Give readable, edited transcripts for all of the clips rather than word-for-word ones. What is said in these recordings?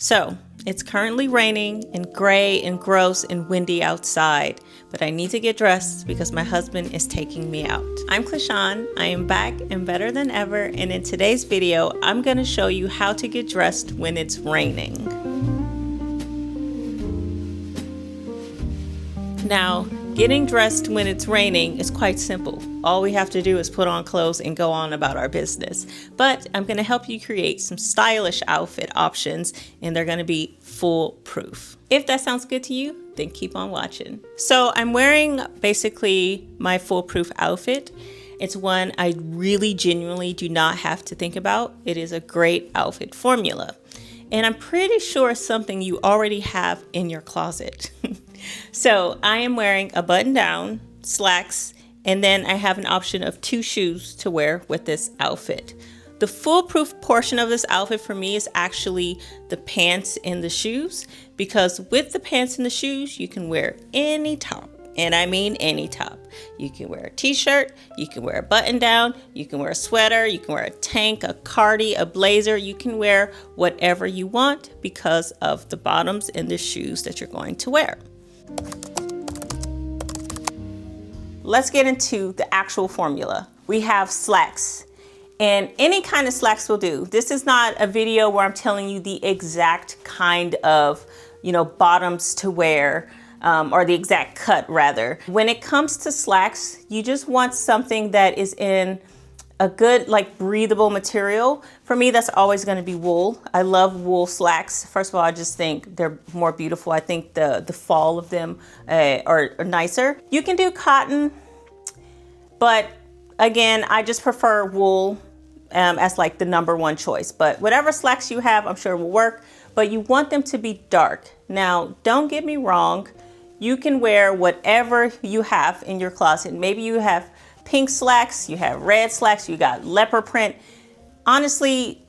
So, it's currently raining and gray and gross and windy outside, but I need to get dressed because my husband is taking me out. I'm Cleshawn, I am back and better than ever, and in today's video, I'm going to show you how to get dressed when it's raining. Now, getting dressed when it's raining is quite simple. All we have to do is put on clothes and go on about our business. But I'm going to help you create some stylish outfit options, and they're going to be foolproof. If that sounds good to you, then keep on watching. So I'm wearing basically my foolproof outfit. It's one I really genuinely do not have to think about. It is a great outfit formula. And I'm pretty sure it's something you already have in your closet. So I am wearing a button down, slacks, and then I have an option of 2 shoes to wear with this outfit. The foolproof portion of this outfit for me is actually the pants and the shoes, because with the pants and the shoes, you can wear any top. And I mean any top. You can wear a t-shirt, you can wear a button down, you can wear a sweater, you can wear a tank, a cardi, a blazer. You can wear whatever you want because of the bottoms and the shoes that you're going to wear. Let's get into the actual formula. We have slacks, and any kind of slacks will do. This is not a video where I'm telling you the exact kind of, bottoms to wear. Or the exact cut rather. When it comes to slacks, you just want something that is in a good, breathable material. For me, that's always going to be wool. I love wool slacks. First of all, I just think they're more beautiful. I think the fall of them are nicer. You can do cotton, but again, I just prefer wool as the #1 choice. But whatever slacks you have, I'm sure will work, but you want them to be dark. Now, don't get me wrong. You can wear whatever you have in your closet. Maybe you have pink slacks, you have red slacks, you got leopard print. Honestly,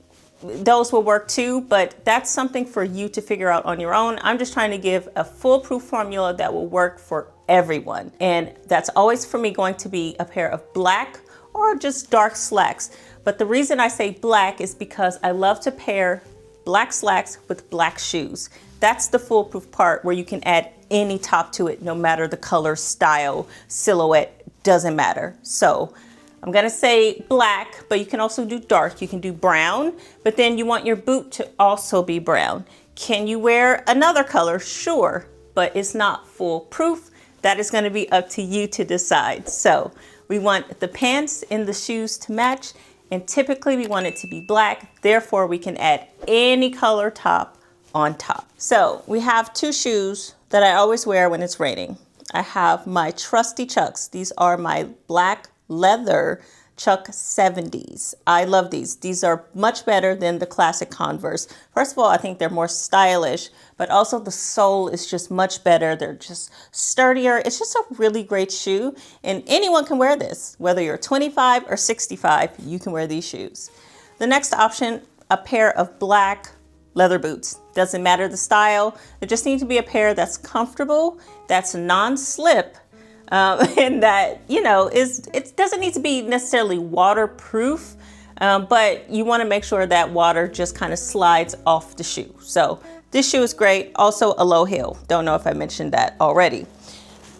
those will work too, but that's something for you to figure out on your own. I'm just trying to give a foolproof formula that will work for everyone. And that's always for me going to be a pair of black or just dark slacks. But the reason I say black is because I love to pair black slacks with black shoes. That's the foolproof part where you can add any top to it, no matter the color, style, silhouette, doesn't matter. So I'm gonna say black, but you can also do dark. You can do brown, but then you want your boot to also be brown. Can you wear another color? Sure, but it's not foolproof. That is gonna be up to you to decide. So we want the pants and the shoes to match, and typically we want it to be black. Therefore, we can add any color top on top. So we have 2 shoes that I always wear when it's raining. I have my trusty Chucks. These are my black leather Chuck 70s. I love these. These are much better than the classic Converse. First of all, I think they're more stylish, but also the sole is just much better. They're just sturdier. It's just a really great shoe, and anyone can wear this. Whether you're 25 or 65, you can wear these shoes. The next option, a pair of black leather boots. Doesn't matter the style. There just needs to be a pair that's comfortable, that's non-slip, and that, it doesn't need to be necessarily waterproof, but you want to make sure that water just kind of slides off the shoe. So this shoe is great. Also a low heel. Don't know if I mentioned that already.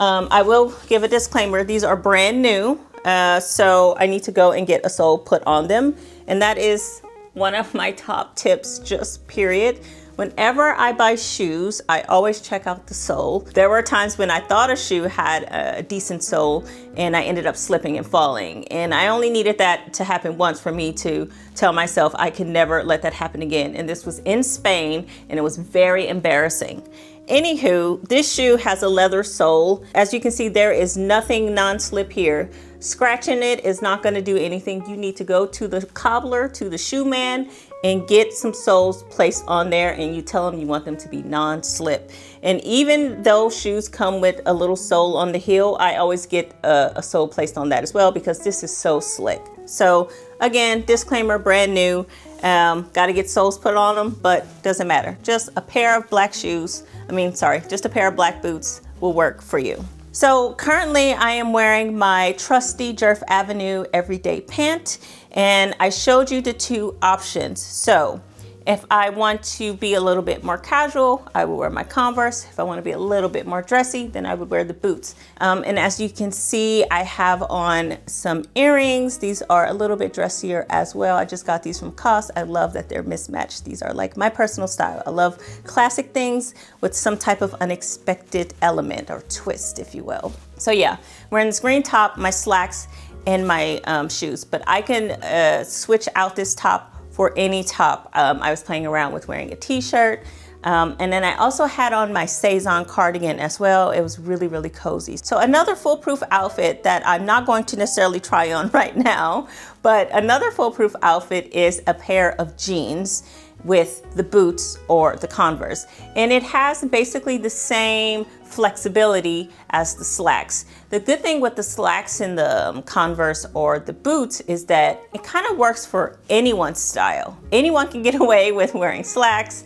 I will give a disclaimer. These are brand new, so I need to go and get a sole put on them, and that is one of my top tips, just period. Whenever I buy shoes, I always check out the sole. There were times when I thought a shoe had a decent sole and I ended up slipping and falling. And I only needed that to happen once for me to tell myself I could never let that happen again. And this was in Spain, and it was very embarrassing. Anywho, this shoe has a leather sole. As you can see, there is nothing non-slip here. Scratching it is not going to do anything. You need to go to the cobbler, to the shoe man, and get some soles placed on there, and you tell them you want them to be non-slip. And even though shoes come with a little sole on the heel, I always get a sole placed on that as well, because this is so slick. So again, disclaimer, brand new. Got to get soles put on them, but doesn't matter. Just a pair of black shoes. Just a pair of black boots will work for you. So currently I am wearing my trusty Jerf Avenue everyday pant, and I showed you the 2 options. So If I want to be a little bit more casual, I will wear my Converse. If I want to be a little bit more dressy, then I would wear the boots. And as you can see, I have on some earrings. These are a little bit dressier as well. I just got these from Cost. I love that they're mismatched. These are like my personal style. I love classic things with some type of unexpected element or twist, if you will. So yeah, wearing this green top, my slacks, and my shoes. But I can switch out this top for any top. I was playing around with wearing a t-shirt. And then I also had on my Saison cardigan as well. It was really, really cozy. So another foolproof outfit that I'm not going to necessarily try on right now, but another foolproof outfit is a pair of jeans with the boots or the Converse. And it has basically the same flexibility as the slacks. The good thing with the slacks and the Converse or the boots is that it kind of works for anyone's style. Anyone can get away with wearing slacks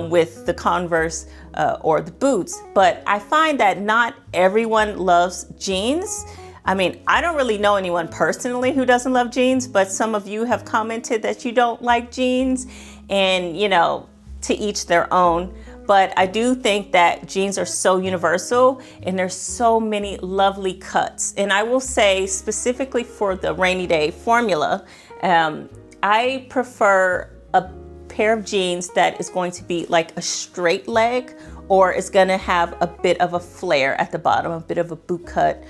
with the Converse or the boots, but I find that not everyone loves jeans. I mean, I don't really know anyone personally who doesn't love jeans, but some of you have commented that you don't like jeans, and you know, to each their own. But I do think that jeans are so universal and there's so many lovely cuts. And I will say specifically for the rainy day formula, I prefer a pair of jeans that is going to be like a straight leg, or it's gonna have a bit of a flare at the bottom, a bit of a boot cut,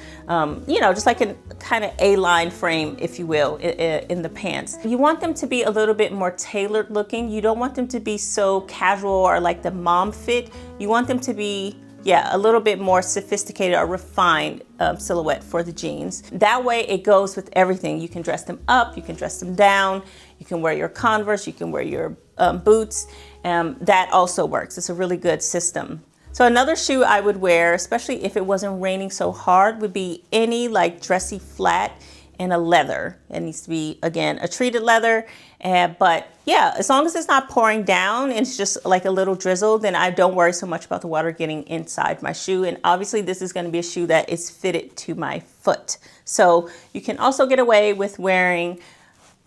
you know, just like a kind of A-line frame, if you will, in the pants. You want them to be a little bit more tailored looking. You don't want them to be so casual or like the mom fit. You want them to be, yeah, a little bit more sophisticated or refined silhouette for the jeans. That way it goes with everything. You can dress them up, you can dress them down, you can wear your Converse, you can wear your boots. That also works. It's a really good system. So another shoe I would wear, especially if it wasn't raining so hard, would be any like dressy flat and a leather. It needs to be, again, a treated leather. But yeah, as long as it's not pouring down and it's just like a little drizzle, then I don't worry so much about the water getting inside my shoe. And obviously this is going to be a shoe that is fitted to my foot. So you can also get away with wearing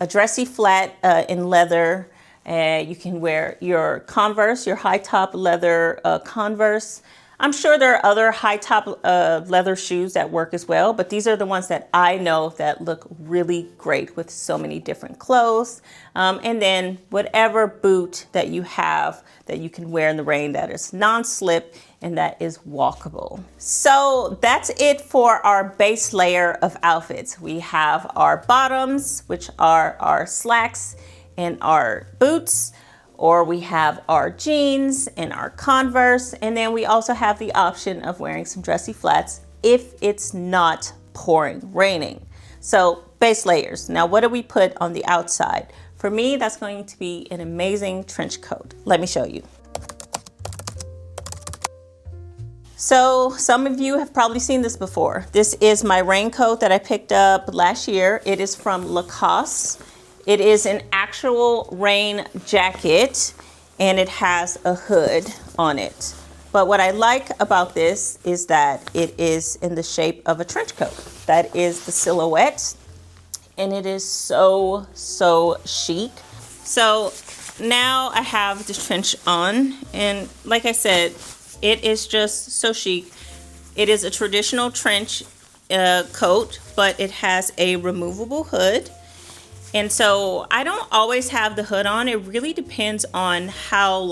a dressy flat in leather. You can wear your Converse, your high top leather Converse. I'm sure there are other high top leather shoes that work as well, but these are the ones that I know that look really great with so many different clothes. And then whatever boot that you have that you can wear in the rain that is non-slip and that is walkable. So that's it for our base layer of outfits. We have our bottoms, which are our slacks and our boots, or we have our jeans and our Converse, and then we also have the option of wearing some dressy flats if it's not pouring, raining. So base layers. Now what do we put on the outside? For me, that's going to be an amazing trench coat. Let me show you. So some of you have probably seen this before. This is my raincoat that I picked up last year. It is from Lacoste. It is an actual rain jacket and it has a hood on it. But what I like about this is that it is in the shape of a trench coat. That is the silhouette, and it is so, so chic. So now I have this trench on, and like I said, it is just so chic. It is a traditional trench coat, but it has a removable hood. And so I don't always have the hood on. It really depends on how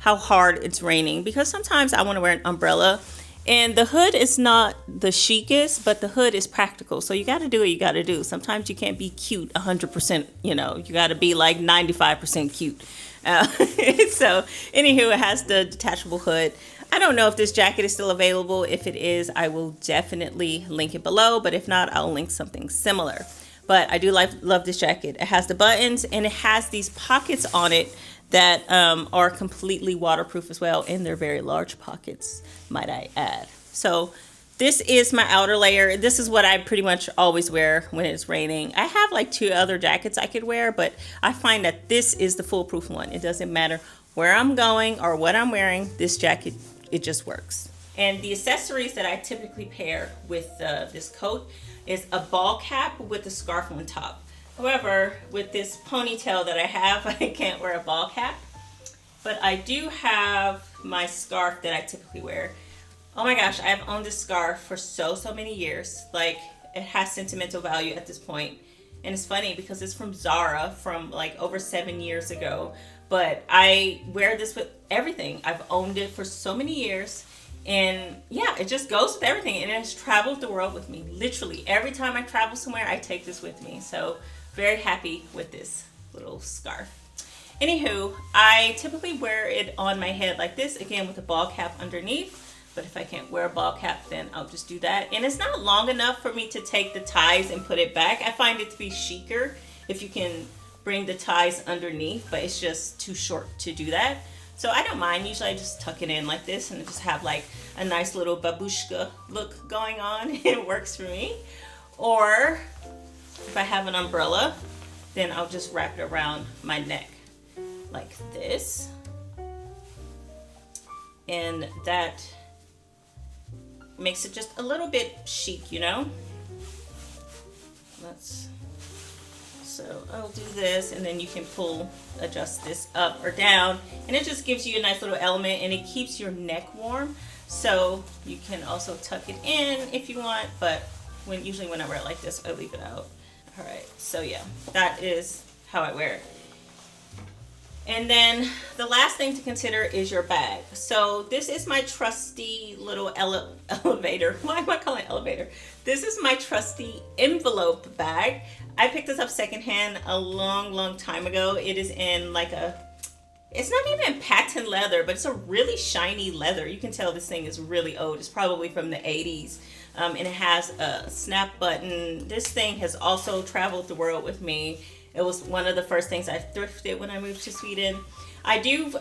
hard it's raining, because sometimes I want to wear an umbrella, and the hood is not the chicest, but the hood is practical. So you got to do what you got to do. Sometimes you can't be cute 100%, you know, you got to be like 95% cute. So anywho, it has the detachable hood. I don't know if this jacket is still available. If it is, I will definitely link it below, but if not, I'll link something similar. But I do love this jacket. It has the buttons and it has these pockets on it that are completely waterproof as well, and they're very large pockets, might I add. So this is my outer layer. This is what I pretty much always wear when it's raining. I have like 2 other jackets I could wear, but I find that this is the foolproof one. It doesn't matter where I'm going or what I'm wearing, this jacket, it just works. And the accessories that I typically pair with this coat is a ball cap with a scarf on top. However, with this ponytail that I have, I can't wear a ball cap. But I do have my scarf that I typically wear. Oh my gosh, I've owned this scarf for so many years. Like, it has sentimental value at this point. And it's funny because it's from Zara from like over 7 years ago. But I wear this with everything. I've owned it for so many years. And yeah, it just goes with everything. And it has traveled the world with me. Literally, every time I travel somewhere, I take this with me. So very happy with this little scarf. Anywho, I typically wear it on my head like this, again with a ball cap underneath. But if I can't wear a ball cap, then I'll just do that. And it's not long enough for me to take the ties and put it back. I find it to be chicer if you can bring the ties underneath, but it's just too short to do that. So I don't mind. Usually I just tuck it in like this and just have like a nice little babushka look going on. It works for me. Or if I have an umbrella, then I'll just wrap it around my neck like this. And that makes it just a little bit chic, you know? So I'll do this, and then you can adjust this up or down, and it just gives you a nice little element, and it keeps your neck warm. So you can also tuck it in if you want, but usually when I wear it like this, I leave it out. All right, so yeah, that is how I wear it. And then the last thing to consider is your bag. So this is my trusty little elevator. Why am I calling it elevator? This is my trusty envelope bag. I picked this up secondhand a long time ago. It is in like it's not even patent leather, but it's a really shiny leather. You can tell this thing is really old. It's probably from the 80s. And it has a snap button. This thing has also traveled the world with me. It was one of the first things I thrifted when I moved to Sweden. I do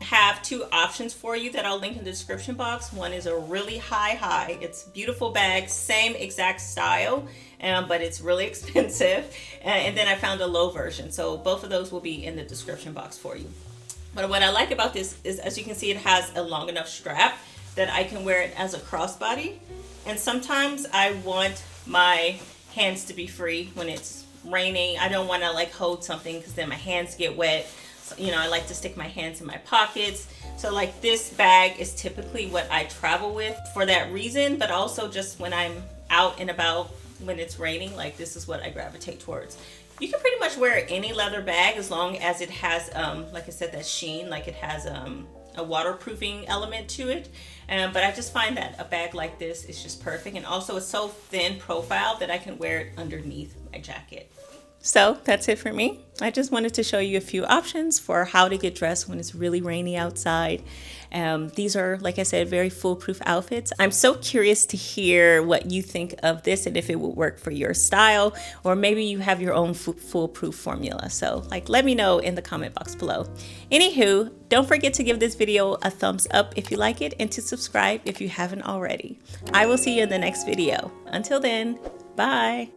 have two options for you that I'll link in the description box. One is a really high. It's a beautiful bag, same exact style, but it's really expensive. And then I found a low version. So both of those will be in the description box for you. But what I like about this is, as you can see, it has a long enough strap that I can wear it as a crossbody. And sometimes I want my hands to be free when it's raining. I don't want to like hold something because then my hands get wet. So, you know, I like to stick my hands in my pockets. So like this bag is typically what I travel with for that reason, but also just when I'm out and about when it's raining, like this is what I gravitate towards. You can pretty much wear any leather bag as long as it has, like I said, that sheen, like it has a waterproofing element to it. But I just find that a bag like this is just perfect. And also it's so thin profile that I can wear it underneath my jacket. So that's it for me. I just wanted to show you a few options for how to get dressed when it's really rainy outside. These are, like I said, very foolproof outfits. I'm so curious to hear what you think of this and if it would work for your style, or maybe you have your own foolproof formula. So let me know in the comment box below. Anywho, don't forget to give this video a thumbs up if you like it and to subscribe if you haven't already. I will see you in the next video. Until then, bye.